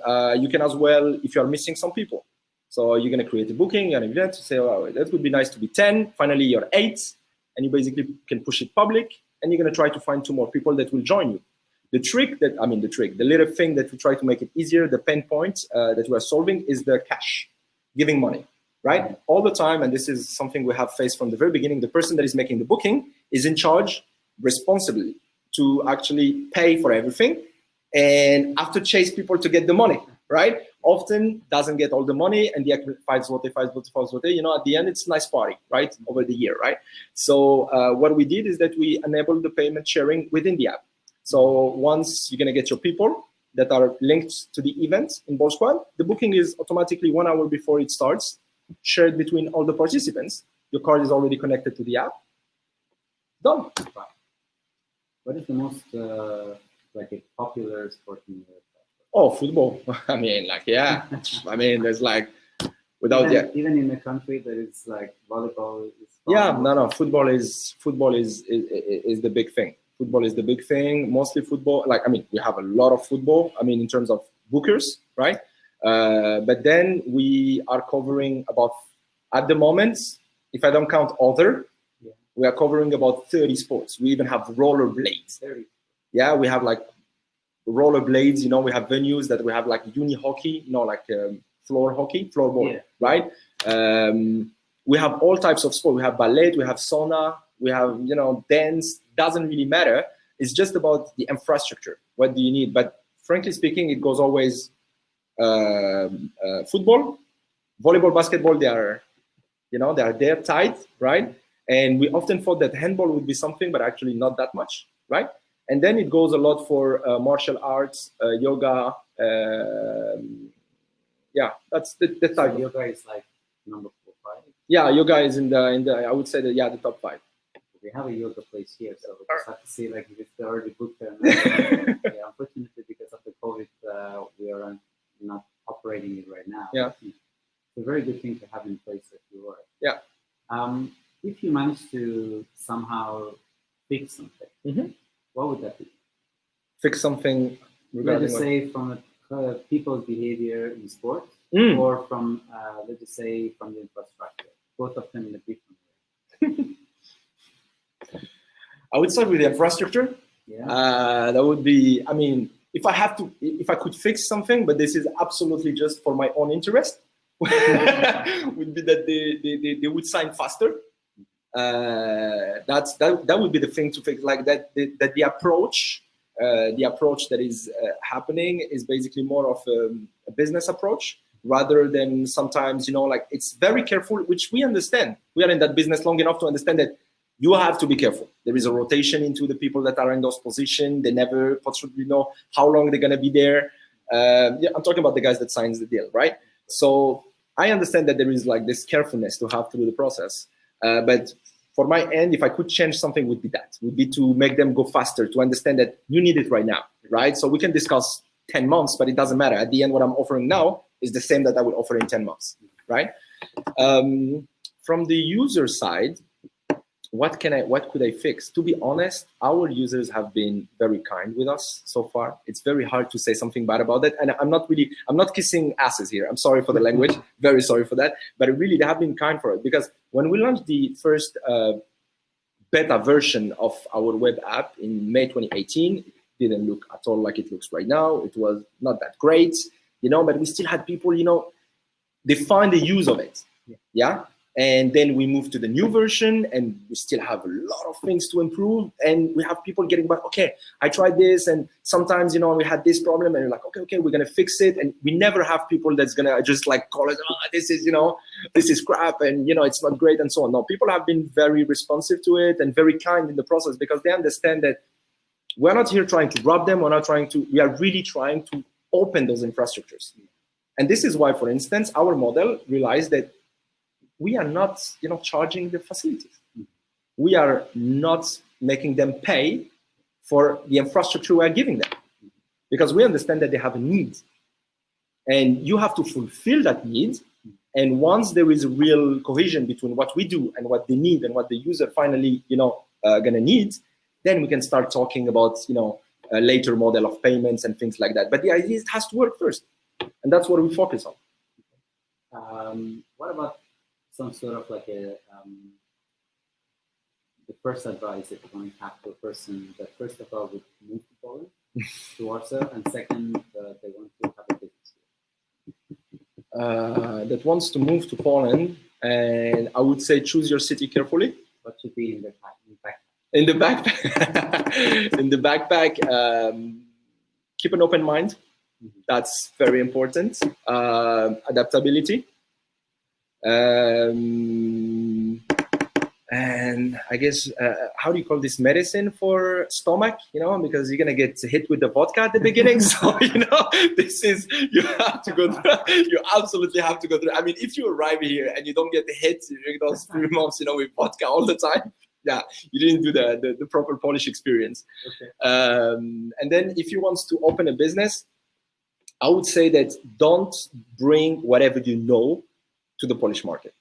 you can as well, if you are missing some people. So you're going to create a booking, an event, to say, oh, that would be nice to be 10. Finally, you're 8. And you basically can push it public. And you're going to try to find 2 more people that will join you. The little thing that we try to make it easier, the pain point that we are solving is the cash, giving money, right? All the time, and this is something we have faced from the very beginning, the person that is making the booking is in charge responsibly to actually pay for everything and have to chase people to get the money, right? Often doesn't get all the money, and the 5 zloty, you know, at the end, it's a nice party, right? Over the year, right? So what we did is that we enabled the payment sharing within the app. So once you're going to get your people that are linked to the event in Ballsquad, the booking is automatically 1 hour before it starts, shared between all the participants. Your card is already connected to the app. Done. What is the most popular sport in Europe? Oh, football. I mean, yeah. I mean, there's without even in a country that is like volleyball. Football is the big thing. Football is the big thing, mostly football. We have a lot of football, in terms of bookers, right? But then we are covering about, at the moment, if I don't count other, we are covering about 30 sports. We even have rollerblades. 30. Yeah, we have rollerblades, we have venues that we have uni hockey, floor hockey, floorball, right? We have all types of sport. We have ballet, we have sauna, we have, you know, dance, doesn't really matter. It's just about the infrastructure. What do you need? But frankly speaking, it goes always football, volleyball, basketball, they are, you know, they are there tight, right? And we often thought that handball would be something, but actually not that much, right? And then it goes a lot for martial arts, yoga. Yeah, that's the type. So yoga is like number 4, 5. Yeah, yoga is in the I would say that, yeah, the top 5. We have a yoga place here, so we just have to see like if it's already booked there. Yeah, unfortunately, because of the COVID, we are not operating it right now. Yeah, it's a very good thing to have in place that you are. Yeah. If you manage to somehow fix something, what would that be? Fix something. Let's just say from people's behavior in sports, or from let's just say from the infrastructure. Both of them in a different way. I would start with the infrastructure. Yeah. That would be, I mean, if I could fix something, but this is absolutely just for my own interest, would be that they would sign faster. That would be the thing to fix, like that the approach that is happening is basically more of a business approach rather than sometimes, you know, like it's very careful, which we understand. We are in that business long enough to understand that you have to be careful. There is a rotation into the people that are in those positions. They never possibly know how long they're going to be there. Yeah, I'm talking about the guys that signs the deal, right? So I understand that there is like this carefulness to have through the process. But for my end, if I could change something, would be to make them go faster, to understand that you need it right now, right? So we can discuss 10 months, but it doesn't matter. At the end, what I'm offering now is the same that I would offer in 10 months, right? From the user side, what could I fix? To be honest, our users have been very kind with us so far. It's very hard to say something bad about it. And I'm not kissing asses here. I'm sorry for the language, very sorry for that. But really, they have been kind for it, because when we launched the first beta version of our web app in May 2018, it didn't look at all like it looks right now. It was not that great, you know, but we still had people, you know, they find the use of it. Yeah. And then we moved to the new version, and we still have a lot of things to improve. And we have people getting back, okay, I tried this, and sometimes, you know, we had this problem, and you're like, okay, we're gonna fix it. And we never have people that's gonna just like call us, oh, this is, you know, this is crap, and you know, it's not great, and so on. No, people have been very responsive to it and very kind in the process, because they understand that we're not here trying to rob them. We are really trying to open those infrastructures. And this is why, for instance, our model realized that we are not, you know, charging the facilities. We are not making them pay for the infrastructure we are giving them, because we understand that they have a need, and you have to fulfill that need. And once there is a real cohesion between what we do and what they need and what the user finally, you know, gonna need, then we can start talking about, you know, a later model of payments and things like that. But the idea is it has to work first, and that's what we focus on. What about some sort of like the first advice that you want to have to a person that first of all would move to Poland, to WARSAW, and second, they want to have a business here? That wants to move to Poland, and I would say choose your city carefully. What should be in the backpack? In the backpack, in the backpack, keep an open mind. That's very important. Adaptability. And I guess, how do you call this, medicine for stomach, you know, because you're going to get hit with the vodka at the beginning. So, you know, you have to go through, you absolutely have to go through. I mean, if you arrive here and you don't get hit during those 3 months, you know, with vodka all the time, yeah, you didn't do the proper Polish experience. Okay. And then if you want to open a business, I would say that don't bring whatever you know to the Polish market.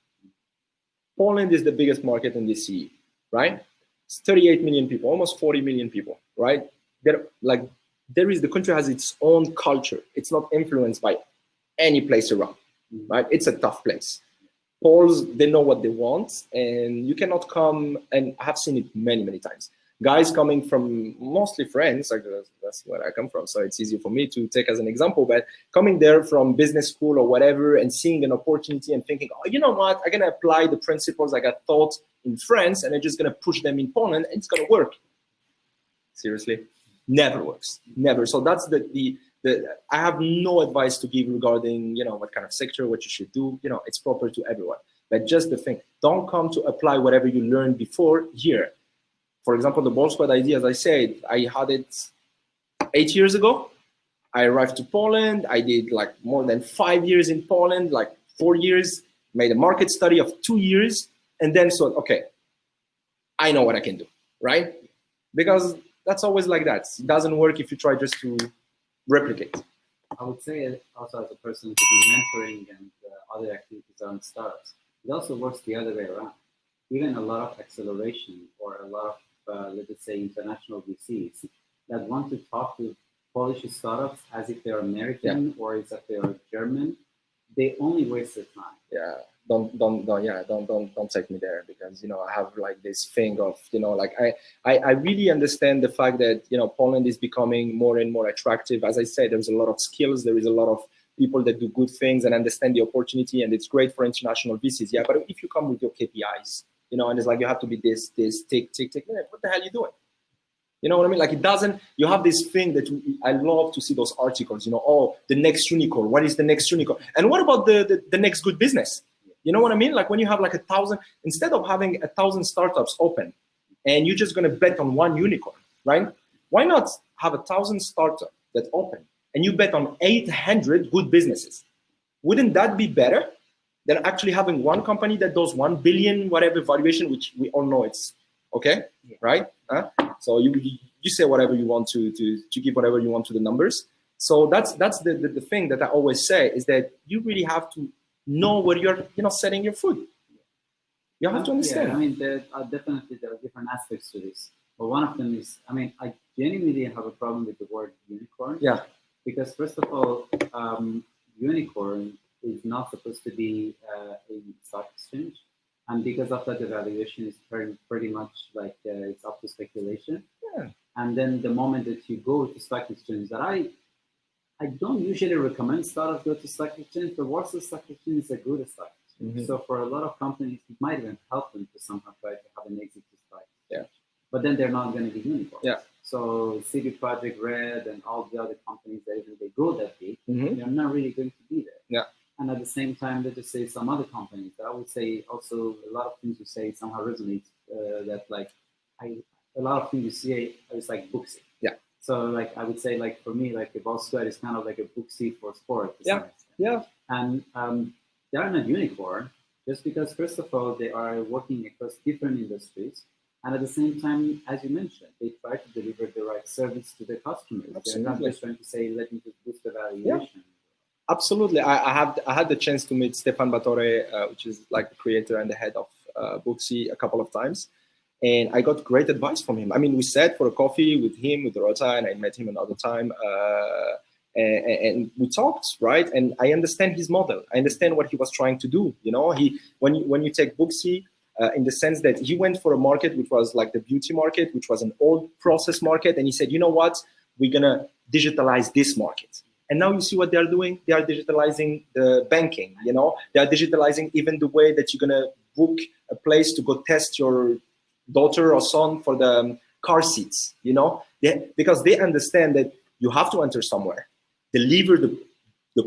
Poland is the biggest market in the CE, right? It's 38 million people, almost 40 million people, right? The country has its own culture. It's not influenced by any place around, right? It's a tough place. Poles, they know what they want, and you cannot come, and I have seen it many, many times. guys coming from mostly friends, like that's where I come from, so it's easy for me to take as an example, but coming there from business school or whatever and seeing an opportunity and thinking, oh, you know what, I'm gonna apply the principles I got taught in France and I'm just gonna push them in Poland and it's gonna work. Seriously, never works, never. So that's I have no advice to give regarding, what kind of sector, what you should do. It's proper to everyone. But just the thing, don't come to apply whatever you learned before here. For example, the Ballsquad idea, as I said, I had it 8 years ago. I arrived to Poland. I did like more than 5 years in Poland, like 4 years, made a market study of 2 years, and then thought, okay, I know what I can do, right? Because that's always like that. It doesn't work if you try just to replicate. I would say also as a person to do mentoring and other activities on startups, it also works the other way around. Even a lot of acceleration or a lot of, let's say, international VCs that want to talk to Polish startups as if they're American or as if they're German, they only waste their time. Yeah. Don't take me there, because I have like this thing of I really understand the fact that Poland is becoming more and more attractive. As I said, there's a lot of skills, there is a lot of people that do good things and understand the opportunity, and it's great for international VCs. Yeah, but if you come with your KPIs, and it's like you have to be this, tick, what the hell are you doing? You know what I mean? Like it doesn't, you have this thing that I love to see those articles, oh, the next unicorn, what is the next unicorn? And what about the next good business? You know what I mean? Like when you have like 1,000, instead of having 1,000 startups open and you're just going to bet on one unicorn, right? Why not have 1,000 startups that open and you bet on 800 good businesses? Wouldn't that be better than actually having one company that does 1 billion, whatever valuation, which we all know it's okay, right? So you say whatever you want to give whatever you want to the numbers. So that's the thing that I always say is that you really have to know where you're setting your foot. You have to understand. Yeah, I mean, there are different aspects to this. But one of them is, I genuinely have a problem with the word unicorn. Yeah. Because first of all, unicorn is not supposed to be a stock exchange. And because of that, the valuation is pretty much like it's up to speculation. Yeah. And then the moment that you go to stock exchange, that I don't usually recommend startups go to stock exchange, but WARSAW stock exchange is a good stock exchange. Mm-hmm. So for a lot of companies, it might even help them to somehow try to have an exit to stock exchange. Yeah. But then they're not going to be unicorns. Yeah. So CD Projekt Red and all the other companies that even they go that big, they're not really going to be there. Yeah. And at the same time, let's just say some other companies that I would say also a lot of things you say somehow resonate. A lot of things you see is like Booksy. Yeah. So like I would say like for me like the Ballsquad is kind of like a Booksy for sport. Yeah. Yeah. And they are not unicorn just because first of all they are working across different industries, and at the same time, as you mentioned, they try to deliver the right service to their customers. Absolutely. They're not just trying to say let me just boost the valuation. Yeah. Absolutely. I had the chance to meet Stefan Battore, which is like the creator and the head of Booksy, a couple of times. And I got great advice from him. I mean, we sat for a coffee with him, with Rota, and I met him another time. And we talked, right? And I understand his model. I understand what he was trying to do. When you take Booksy, in the sense that he went for a market which was like the beauty market, which was an old process market. And he said, you know what? We're going to digitalize this market. And now you see what they are doing. They are digitalizing the banking, They are digitalizing even the way that you're going to book a place to go test your daughter or son for the car seats, because they understand that you have to enter somewhere, deliver the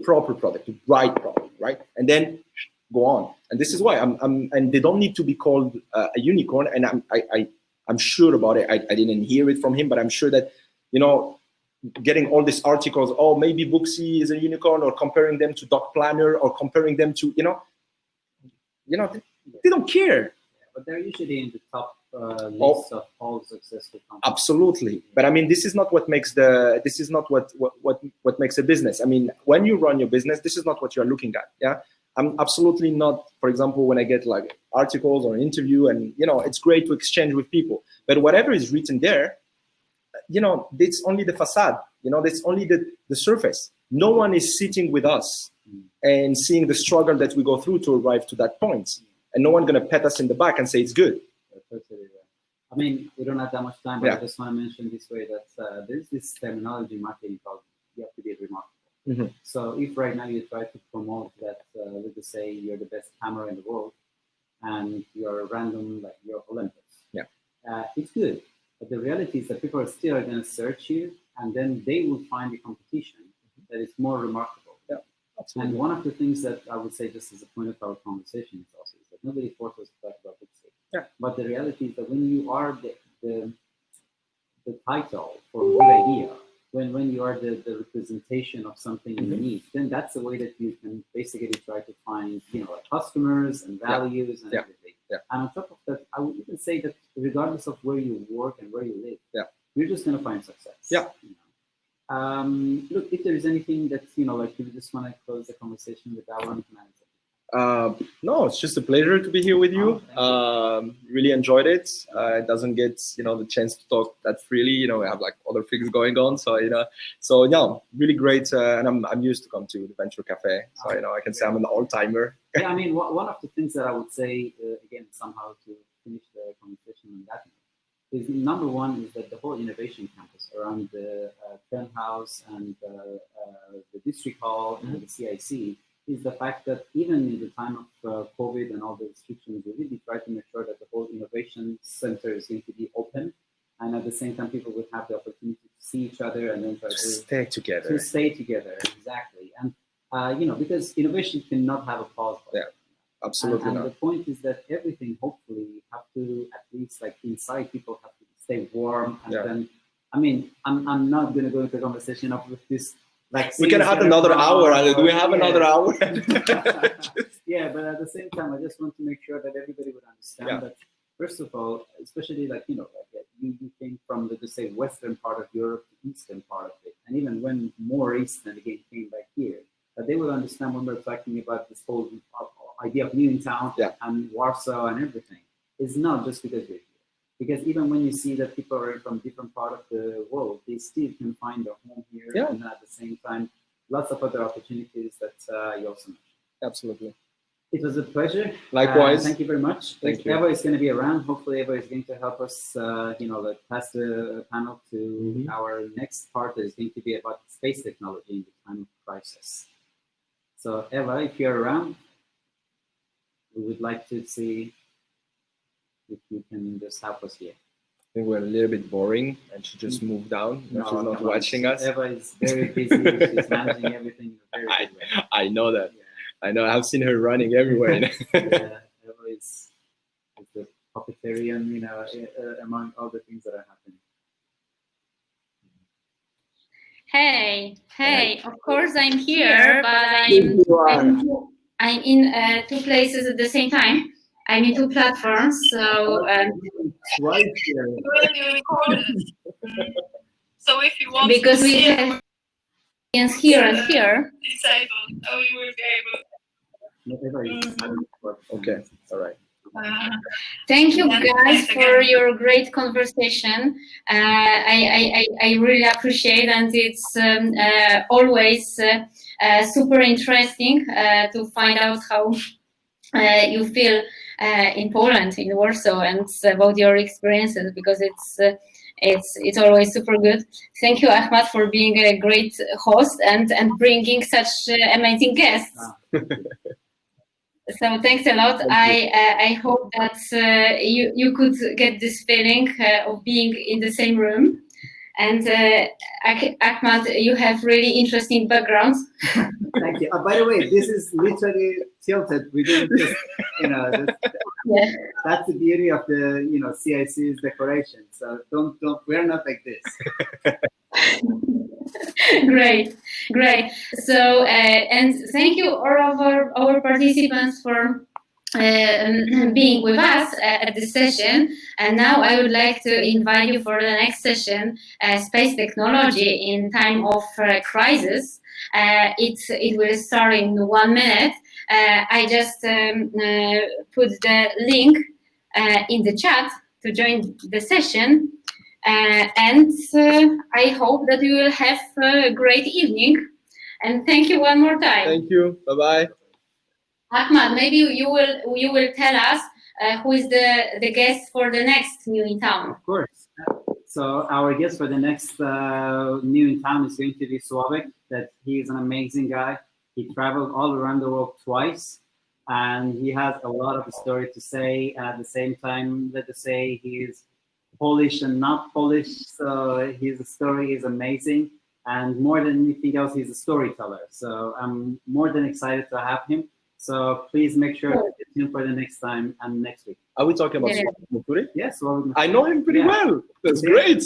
proper product, the right product, right? And then go on. And this is why and they don't need to be called a unicorn. And I'm sure about it. I didn't hear it from him, but I'm sure that, getting all these articles, oh, maybe Booksy is a unicorn, or comparing them to Doc Planner, or comparing them to, they don't care. Yeah, but they're usually in the top list of all successful companies. Absolutely. But I mean, this is not what makes what makes a business. I mean, when you run your business, this is not what you're looking at. Yeah. I'm absolutely not, for example, when I get like articles or an interview, and, it's great to exchange with people, but whatever is written there, it's only the facade, that's only the surface. No one is sitting with us and seeing the struggle that we go through to arrive to that point. And no one going to pat us in the back and say it's good. I mean, we don't have that much time, but I just want to mention this way that there's this terminology in marketing called you have to be remarkable. So if right now you try to promote that, let's just say you're the best camera in the world, and you're random, like you're Olympus, it's good. But the reality is that people are still going to search you, and then they will find a competition that is more remarkable. And one of the things that I would say, just as a point of our conversation, is also is that nobody forces us to talk about big state. But the reality is that when you are the title for a good idea, when you are the representation of something unique, then that's the way that you can basically try to find, like customers and values and everything. And on top of that, I would even say that regardless of where you work and where you live, you're just going to find success. Look, if there is anything that, like you just want to close the conversation with that one, no, it's just a pleasure to be here with you. Really enjoyed it. It doesn't get, the chance to talk that freely. We have like other things going on. So, really great. And I'm used to come to the Venture Cafe. So, I can say I'm an all-timer. I mean, one of the things that I would say, again, somehow to finish the conversation on that, is number one is that the whole innovation campus around the Kern House and the District Hall and the CIC is the fact that even in the time of COVID and all the restrictions, we really try to make sure that the whole innovation center is going to be open, and at the same time, people will have the opportunity to see each other and then try to stay together. Exactly, and because innovation cannot have a pause button. Absolutely and not. The point is that everything, hopefully, have to at least like inside people have to stay warm. And then, I mean, I'm not going to go into a conversation of with this. Like we can have another hour. Do we have another hour? But at the same time, I just want to make sure that everybody would understand that. First of all, especially like you came from the say western part of Europe to eastern part of it, and even when more east and again came back here, that they will understand when we're talking about this whole idea of new in town and Warsaw and everything. It's not just because we're here. Because even when you see that people are from different part of the world, they still can find a home here, and at the same time, lots of other opportunities that you also mentioned. Absolutely. It was a pleasure. Likewise. Thank you very much. Thank you. Eva is going to be around. Hopefully, Eva is going to help us, pass the panel to our next part that is going to be about space technology in the time of crisis. So, Eva, if you're around, we would like to see if you can just help us here. I think we're a little bit boring, and she just moved down. She's not watching us. Eva is very busy. She's managing everything in a very good way. I know that. I know. I've seen her running everywhere. Eva is the puppeteerian, among all the things that are happening. Hey! Of course, I'm here, but I'm in two places at the same time. I'm in two platforms, so. Why here? So if you want because we have audience here and here. Disabled, you will be able. Okay, all right. Thank you guys for your great conversation. I really appreciate, and it's always super interesting to find out how you feel in Poland, in Warsaw, and about your experiences, because it's always super good. Thank you, Ahmad, for being a great host and bringing such amazing guests. So thanks a lot. I hope that you could get this feeling of being in the same room. And Ahmad, you have really interesting background. Thank you. By the way, this is literally tilted. We didn't just, that's the beauty of the, CIC's decoration. So don't, we're not like this. Great. So, and thank you all of our participants for being with us at this session. And now I would like to invite you for the next session, space technology in time of crisis. It will start in 1 minute. I just put the link in the chat to join the session. And I hope that you will have a great evening. And thank you one more time. Thank you. Bye-bye. Ahmad, maybe you will tell us who is the guest for the next New in Town. Of course. So our guest for the next New in Town is going to be Swabek. That he is an amazing guy. He traveled all around the world twice, and he has a lot of story to say. At the same time, let us say he is Polish and not Polish, so his story is amazing. And more than anything else, he's a storyteller. So I'm more than excited to have him. So please make sure to tune in for the next time and next week. Are we talking about Mukuri? Yes, well, I know him pretty well. That's great.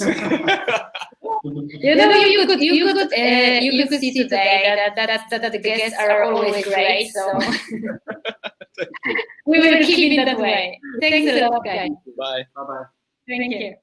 You know, you could see today that the guests are always great. So we will keep it that way. Thanks a lot, guys. Bye. Bye-bye. Thank you.